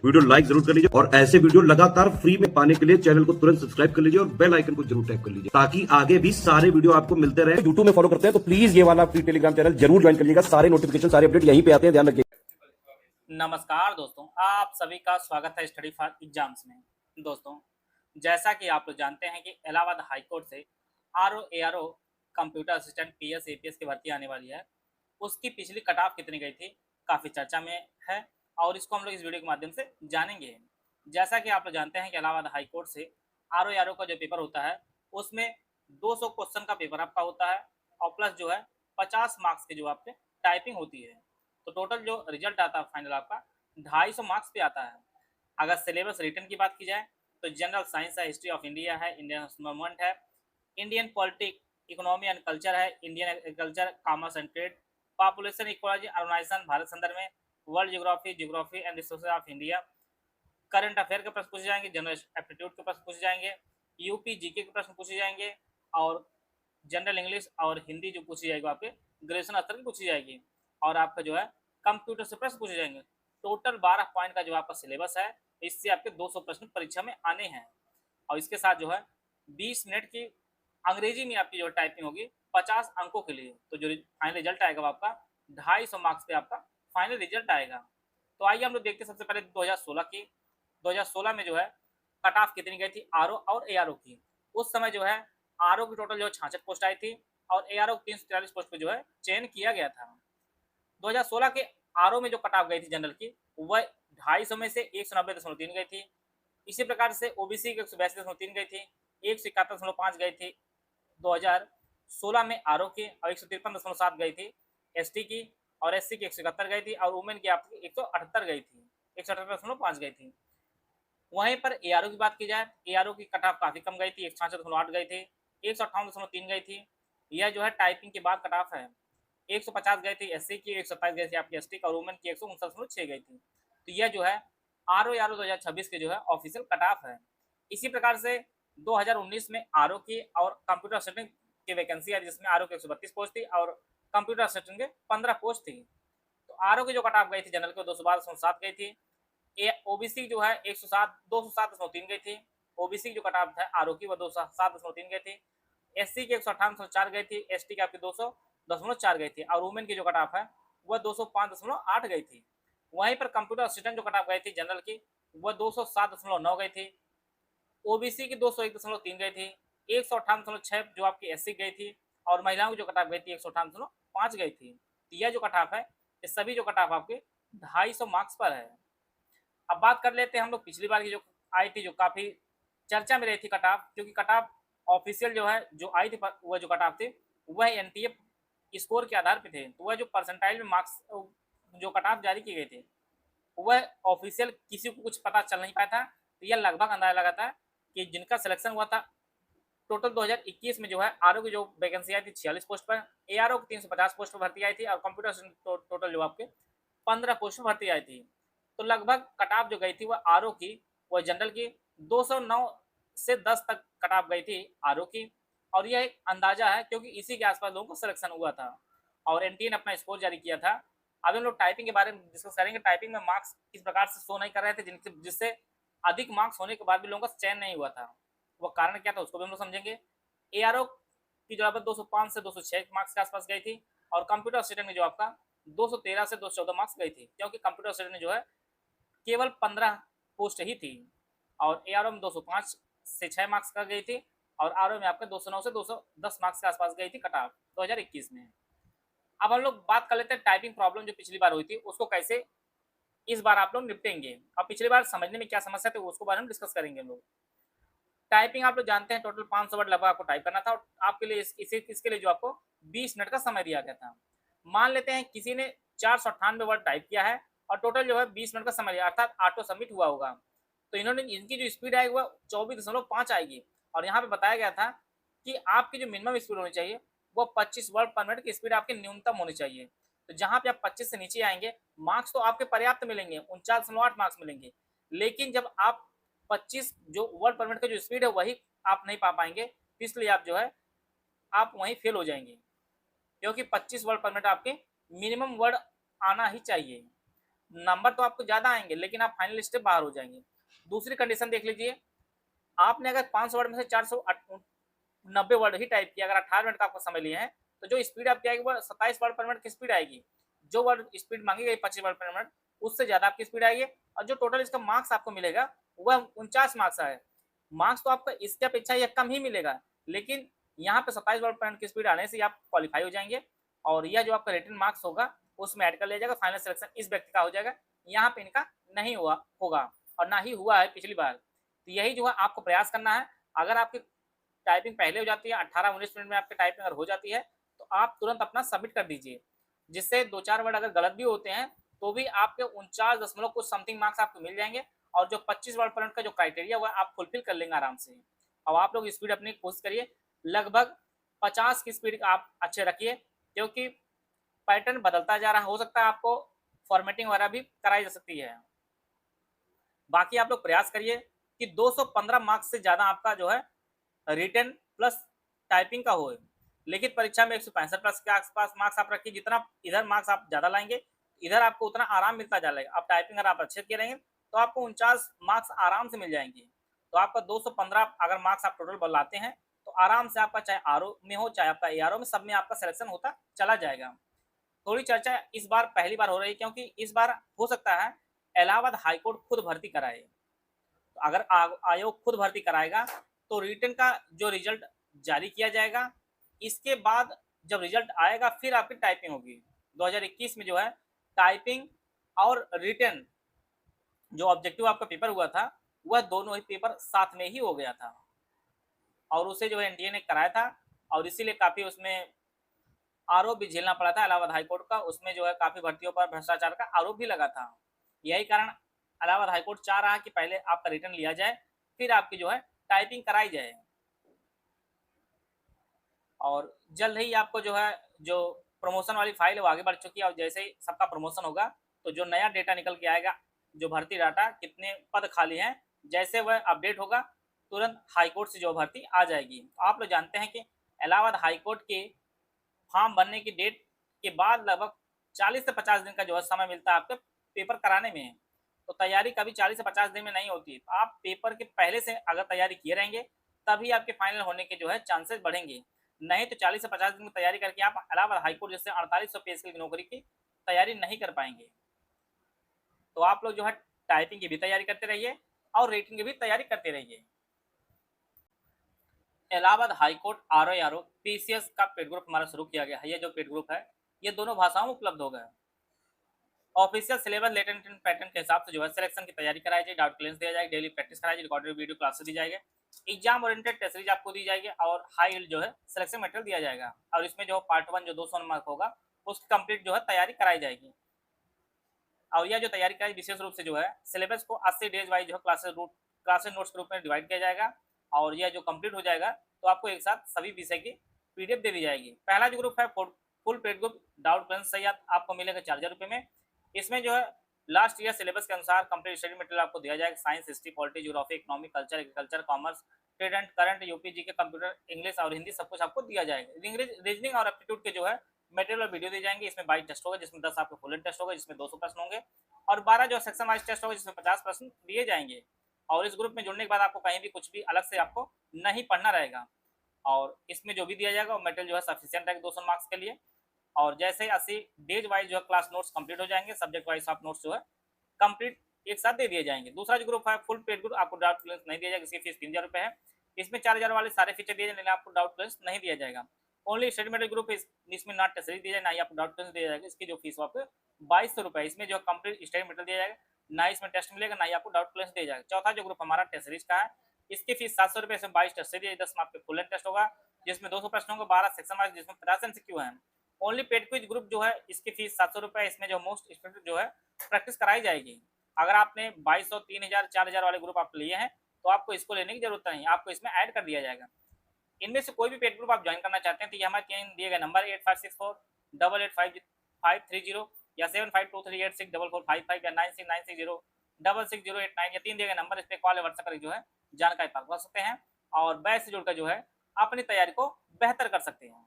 Video like जरूर कर लीजिए और ऐसे वीडियो लगातार फ्री में पाने के लिए चैनल को तुरंत सब्सक्राइब कर लीजिए और बेल आइकन को जरूर टैप कर लीजिए ताकि आगे भी सारे वीडियो आपको मिलते रहे। यूट्यूब में फॉलो करते हैं तो प्लीज ये वाला फ्री टेलीग्राम चैनल जरूर ज्वाइन कर लीजिएगा। सारे नोटिफिकेशन सारे अपडेट यहीं पे आते हैं, ध्यान रखिए। नमस्कार दोस्तों, आप सभी का स्वागत है स्टडी फॉर एग्जाम्स में। दोस्तों, जैसा कि आप लोग जानते हैं कि इलाहाबाद हाई कोर्ट से RO computer assistant PS APS की भर्ती आने वाली है। उसकी पिछली कट ऑफ कितनी गई थी, काफ़ी चर्चा में है और इसको हम लोग इस वीडियो के माध्यम से जानेंगे। जैसा कि आप लोग जानते हैं कि इलाहाबाद हाई कोर्ट से आरओ का जो पेपर होता है उसमें 200 क्वेश्चन का पेपर आपका होता है और प्लस जो है 50 मार्क्स की जो आपके टाइपिंग होती है। तो टोटल जो रिजल्ट आता है फाइनल आपका 250 मार्क्स पे आता है। अगर सिलेबस रिटर्न की बात की जाए तो जनरल साइंस है, हिस्ट्री ऑफ इंडिया है, इंडियन मूवमेंट है, Indian politic, economy and culture है, Indian agriculture, commerce and trade, population ecology, urbanisation Bharat संदर्भ में, world geography and resources of India, current affair के प्रश्न पूछे जाएंगे, जनरल एप्टीट्यूड के प्रश्न पूछे जाएंगे, यूपी जीके के प्रश्न पूछे जाएंगे और जनरल इंग्लिश और हिंदी जो पूछी जाएगी आपके ग्रेजुएशन स्तर की पूछी जाएगी और आपका जो है कंप्यूटर से प्रश्न पूछे जाएंगे। टोटल 12 पॉइंट का जो आपका सिलेबस है, इससे आपके 200 प्रश्न परीक्षा में आने हैं और इसके साथ जो है 20 मिनट की अंग्रेजी में आपकी जो टाइपिंग होगी 50 अंकों के लिए। तो जो फाइनल रिजल्ट आएगा वो आपका 250 मार्क्स पे आपका फाइनल रिजल्ट आएगा। तो आइए हम लोग देखते हैं सबसे पहले 2016 की। 2016 में जो है कट ऑफ कितनी गई थी आरओ और एआरओ की। उस समय जो है आरओ की टोटल जो 66 पोस्ट आई थी और एआरओ 343 पोस्ट पे जो है चयन किया गया था। 2016 के आरओ में जो कट ऑफ गई थी जनरल की वह 250 में से 190.3 गई थी। इसी प्रकार से ओबीसी की 182.3 गई थी, 171.5 गई थी 2016 में आरओ की और 153.7 गई थी एसटी की और एससी की 171 गई थी और वुमेन की आपकी 178 गई थी, 178.5 गई थी। वहीं पर एआरओ की बात की जाए, एआरओ की कट ऑफ काफ़ी कम गई थी, 166.8 गई थी, 158.3 गई थी। यह जो है टाइपिंग के बाद कट ऑफ है। 150 गई थी एससी की, 127 गई थी आपकी एसटी और वुमेन की 159.6 गई थी। तो यह जो है आरओ 2026 के जो है ऑफिशियल कट ऑफ है। इसी प्रकार से 2019 में आरओ की और कंप्यूटर असिस्टेंट की वैकेंसी है जिसमें आरओ की 132 पोस्ट थी और कंप्यूटर असिस्टेंट के 15 पोस्ट थी। तो आरओ की जो कट ऑफ गई थी जनरल की 212.7 गई थी। ओबीसी जो है 107 207.3 गई थी। ओबीसी की जो कट ऑफ है आरओ की वो 207.3 गई थी। एससी की 158.4 गई थी, एसटी की आपकी 200.4 गई थी और वुमेन की जो कट ऑफ है वह 205.8 गई थी। वहीं पर कंप्यूटर असिस्टेंट जो कट ऑफ गई थी जनरल की वह 207.9 गई थी। ओबीसी की 201.3 गई थी, 158.6 जो आपकी एससी गई थी और महिलाओं की जो कट ऑफ गई थी 158.5 गई थी। तो यह जो कट ऑफ है ये सभी जो कट ऑफ आपके 250 मार्क्स पर है। अब बात कर लेते हैं हम लोग पिछली बार की जो आई थी, जो काफ़ी चर्चा में रही थी कट ऑफ, क्योंकि कट ऑफ ऑफिशियल जो है जो आई थी वह जो कट ऑफ थी वह एनटीए स्कोर के आधार पे थे। तो वह जो परसेंटाइल में मार्क्स जो कट ऑफ जारी की गई थी वह ऑफिशियल किसी को कुछ पता चल नहीं पाया था। तो यह लगभग अंदाजा लगा था कि जिनका सिलेक्शन हुआ था टोटल 2021 में जो है आरओ की जो वैकेंसी आई थी 46 पोस्ट पर, एआरओ की 350 पोस्ट पर भर्ती आई थी और कंप्यूटर टोटल जो आपके 15 पोस्ट पर भर्ती आई थी। तो लगभग कट ऑफ जो गई थी वह आरओ की वह जनरल की 209 से 10 तक कट ऑफ गई थी आरओ की और यह एक अंदाजा है क्योंकि इसी के आसपास लोगों को सिलेक्शन हुआ था और एनटीए ने अपना स्कोर जारी किया था। अब हम लोग टाइपिंग के बारे में डिस्कस करेंगे। टाइपिंग में मार्क्स किस प्रकार से शो नहीं कर रहे थे जिससे अधिक मार्क्स होने के बाद भी लोगों का चयन नहीं हुआ था, वो कारण क्या था उसको भी हम लोग समझेंगे। एआरओ की जो आपका 205 से 206 मार्क्स के आसपास गई थी और कंप्यूटर असिस्टेंट में जो आपका 213 से 214 मार्क्स गई थी क्योंकि कंप्यूटर असिस्टेंट में जो है केवल 15 पोस्ट ही थी और एआरओ में 205 से 6 मार्क्स का गई थी और आरओ में आपका 209 से 210 मार्क्स के आसपास गई थी कट ऑफ 2021 में। अब हम लोग बात कर लेते हैं टाइपिंग प्रॉब्लम जो पिछली बार हुई थी उसको कैसे इस बार आप लोग निपटेंगे और पिछली बार समझने में क्या समस्या थी उसको बारे में डिस्कस करेंगे हम लोग। टाइपिंग आप लोग जानते हैं टोटल 500 वर्ड लगभग आपको टाइप करना था और आपके लिए इसके लिए जो आपको 20 मिनट का समय दिया गया था। मान लेते हैं किसी ने 498 वर्ड टाइप किया है और टोटल जो है 20 मिनट का समय लिया अर्थात ऑटो सबमिट हुआ होगा। तो इन्होंने इनकी जो स्पीड आएगी वह 24.5 आएगी और यहाँ पे बताया गया था कि आपकी जो मिनिमम स्पीड होनी चाहिए वो 25 वर्ड पर मिनट की स्पीड आपकी न्यूनतम होनी चाहिए। तो जहाँ पे आप 25 से नीचे आएंगे मार्क्स तो आपके पर्याप्त मिलेंगे, 49.8 मार्क्स मिलेंगे, लेकिन जब आप 25 जो वर्ड पर मिनट का जो स्पीड है वही आप नहीं पा पाएंगे, इसलिए आप जो है आप वहीं फेल हो जाएंगे क्योंकि 25 वर्ड पर मिनट आपके मिनिमम वर्ड आना ही चाहिए। नंबर तो आपको ज़्यादा आएँगे, लेकिन आप फाइनल स्टेप बाहर हो जाएँगे। दूसरी कंडीशन देख लीजिए, आपने अगर 500 वर्ड में से 490 वर्ड ही टाइप किया, अगर 18 मिनट का आपका समय लिया है, तो जो स्पीड आपकी आएगी वो 27 वर्ड पर मिनट की स्पीड आएगी। जो वर्ड स्पीड माँगी गई 25 वर्ड पर मिनट, उससे ज़्यादा आपकी स्पीड आएगी और जो टोटल इसका मार्क्स आपको मिलेगा, वह 49 मार्क्स है। मार्क्स तो आपका इसके अपेक्षा ये कम ही मिलेगा, लेकिन यहाँ पे 27 वर्ड पर मिनट की स्पीड आने से आप क्वालीफाई हो जाएँगे और यह जो आपका रिटन मार्क्स होगा, उसमें ऐड कर लिया जाएगा, फाइनल सिलेक्शन इस व्यक्ति का हो जाएगा। यहाँ पे इनका नहीं हुआ होगा और ना ही हुआ है पिछली बार। तो यही जो है आपको प्रयास करना है। अगर आपकी टाइपिंग पहले हो जाती है, 18-19 मिनट में आपकी टाइपिंग अगर हो जाती है, तो आप तुरंत अपना सबमिट कर दीजिए। जिससे 2-4 वर्ड अगर गलत भी होते हैं, तो भी आपके 49 दशमलव कुछ समथिंग मार्क्स आपको मिल जाएँगे और जो 25 वर्ड पर मिनट का जो क्राइटेरिया हुआ है, आप फुलफिल कर लेंगे आराम से। अब आप लोग स्पीड अपनी कोशिश करिए, लगभग 50 की स्पीड आप अच्छे रखिए, क्योंकि पैटर्न बदलता जा रहा है। हो सकता है आपको फॉर्मेटिंग वगैरह भी कराई जा सकती है। बाकी आप लोग प्रयास करिए कि 215 मार्क्स से ज़्यादा आपका जो है रिटन प्लस टाइपिंग का होए। लिखित परीक्षा में 165 प्लस के आस-पास मार्क्स आप रखिए, जितना इधर मार्क्स आप ज़्यादा लाएँगे, इधर आपको उतना आराम मिलता जाएगा। अब टाइपिंग अगर आप अच्छे किए रहेंगे, तो आपको 49 मार्क्स आराम से मिल जाएँगे। तो आपका 215 अगर मार्क्स आप टोटल लाते हैं, तो आराम से आपका चाहे आरओ में हो, चाहे आपका एआरओ में, सब में आपका सिलेक्शन होता चला जाएगा। थोड़ी चर्चा इस बार पहली बार हो रही है, क्योंकि इस बार हो सकता है इलाहाबाद हाई कोर्ट खुद भर्ती कराए। तो अगर आयोग खुद भर्ती कराएगा, तो रिटन का जो रिजल्ट जारी किया जाएगा, इसके बाद जब रिजल्ट आएगा फिर आपकी टाइपिंग होगी। 2021 में जो है टाइपिंग और रिटन जो ऑब्जेक्टिव आपका पेपर हुआ था, वह दोनों ही पेपर साथ में ही हो गया था और उसे जो है एनटीए ने कराया था और इसीलिए काफ़ी उसमें आरोप भी झेलना पड़ा था इलाहाबाद हाई कोर्ट का। उसमें जो है काफ़ी भर्तियों पर भ्रष्टाचार का आरोप भी लगा था। यही कारण इलाहाबाद हाई कोर्ट चाह रहा है कि पहले आपका रिटर्न लिया जाए, फिर आपकी जो है टाइपिंग कराई जाए। और जल्द ही आपको जो है जो प्रमोशन वाली फाइल है वो आगे बढ़ चुकी है और जैसे ही सबका प्रमोशन होगा, तो जो नया डेटा निकल के आएगा, जो भर्ती डाटा कितने पद खाली हैं, जैसे वह अपडेट होगा, तुरंत हाई कोर्ट से जो भर्ती आ जाएगी। आप लोग जानते हैं कि इलाहाबाद हाई कोर्ट के फॉर्म भरने की डेट के बाद लगभग 40 से 50 दिन का जो है समय मिलता है आपके पेपर कराने में। तो तैयारी कभी 40 से 50 दिन में नहीं होती। आप पेपर के पहले से अगर तैयारी किए रहेंगे, तभी आपके फाइनल होने के जो है चांसेस बढ़ेंगे। नहीं तो 40 से 50 दिन की तैयारी करके आप इलाहाबाद हाईकोर्ट जैसे 4800 पेज की नौकरी की तैयारी नहीं कर पाएँगे। तो आप लोग जो है टाइपिंग की भी तैयारी करते रहिए और रेटिंग की भी तैयारी करते रहिए। इलाहाबाद हाईकोर्ट आरओ पीसीएस का पेड ग्रुप हमारा शुरू किया गया है। ये जो पेड ग्रुप है, ये दोनों भाषाओं में उपलब्ध होगा। ऑफिशियल सिलेबस लेटेंट पैटर्न के हिसाब से जो है सिलेक्शन की तैयारी कराई जाए, डाउट क्लियरेंस दिया जाएगा, डेली प्रैक्टिस कराई जाए, रिकॉर्डेड वीडियो क्लासेस दी जाएगी, एग्जाम ओरिएंटेड टेस्ट सीरीज आपको दी जाएगी और हाई यील्ड जो है सिलेक्शन मटेरियल दिया जाएगा और इसमें जो पार्ट 1 जो 200 मार्क होगा, उसकी कंप्लीट जो है तैयारी कराई जाएगी। और यह जो तैयारी कराई विशेष रूप से जो है सिलेबस को 80 डेज वाइज जो है क्लासेस नोट्स के रूप में डिवाइड किया जाएगा और यह जो कंप्लीट हो जाएगा, तो आपको एक साथ सभी विषय की पीडीएफ दे दी जाएगी। पहला जो ग्रुप है full paid group doubt clearance सही आपको मिलेगा 4000 रुपये में। इसमें जो है लास्ट ईयर सिलेबस के अनुसार कंप्लीट स्टडी मटेरियल आपको दिया जाएगा। Science, history, polity, geography, economic, culture, agriculture, commerce, trade and current, UPG के कंप्यूटर, इंग्लिश और हिंदी सब कुछ आपको दिया जाएगा। रीजनिंग और एप्टीट्यूड के जो है मटेरियल और वीडियो दिए जाएंगे। इसमें 22 टेस्ट होगा, जिसमें 10 आपके फुल टेस्ट होगा, जिसमें 200 प्रश्न होंगे और 12 जो सेक्शन वाइज टेस्ट होगा, जिसमें 50 प्रश्न दिए जाएंगे। और इस ग्रुप में जुड़ने के बाद आपको कहीं भी कुछ भी अलग से आपको नहीं पढ़ना रहेगा और इसमें जो भी दिया जाएगा वो मटेरियल जो है सफिशिएंट है 200 मार्क्स के लिए। और जैसे ही 80 डेज वाइज जो है क्लास नोट्स कंप्लीट हो जाएंगे, सब्जेक्ट वाइज आप नोट्स जो है कंप्लीट एक साथ दे दिए जाएंगे। दूसरा जो ग्रुप है फुल पेड ग्रुप, आपको डाउट क्लियरेंस नहीं दिया जाएगा, इसकी फीस 3000 रुपये है। इसमें 4000 वाले सारे फीचर दिए जाएंगे, आपको डाउट क्लियरेंस नहीं दिया जाएगा। ओनली स्टडी मटेरियल ग्रुप इसमें नॉट टेस्ट सीरीज दिया जाएगा, ना ही आपको डाउट क्लियरेंस दिया जाएगा। इसकी जो फीस आपको 2200 रुपये, इसमें जो कंप्लीट स्टडी मटेरियल दिया जाएगा, ना इसमें टेस्ट मिलेगा, ना ही आपको डाउट क्लियरेंस दिया जाएगा। चौथा जो ग्रुप हमारा टेस्ट सीरीज का है, इसकी फीस 700 रुपये, इसमें 22 टेस्ट सीरीज, 10 मार्क्स पे फुल टेस्ट होगा, जिसमें 200 प्रश्न होंगे, 12 सेक्शन वाइज, जिसमें 50 एमसीक्यू है। ओनली पेड क्विज ग्रुप जो है इसकी फीस 700 रुपये, इसमें जो मोस्ट स्टूडेंट जो है प्रैक्टिस कराई जाएगी। अगर आपने 2200, 3000, 4000 वाले ग्रुप आप लिए हैं, तो आपको इसको लेने की जरूरत नहीं, आपको इसमें ऐड कर दिया जाएगा। इनमें से कोई भी पेड ग्रुप आप ज्वाइन करना चाहते हैं तो ये हमारे 3 दिए गए नंबर 8564885530 या 7523864455 या 9696606608 या 3 दिए गए नंबर, इस पर कॉल या व्हाट्सएप कर जो है जानकारी प्राप्त कर सकते हैं और बैच से जुड़कर जो है अपनी तैयारी को बेहतर कर सकते हैं।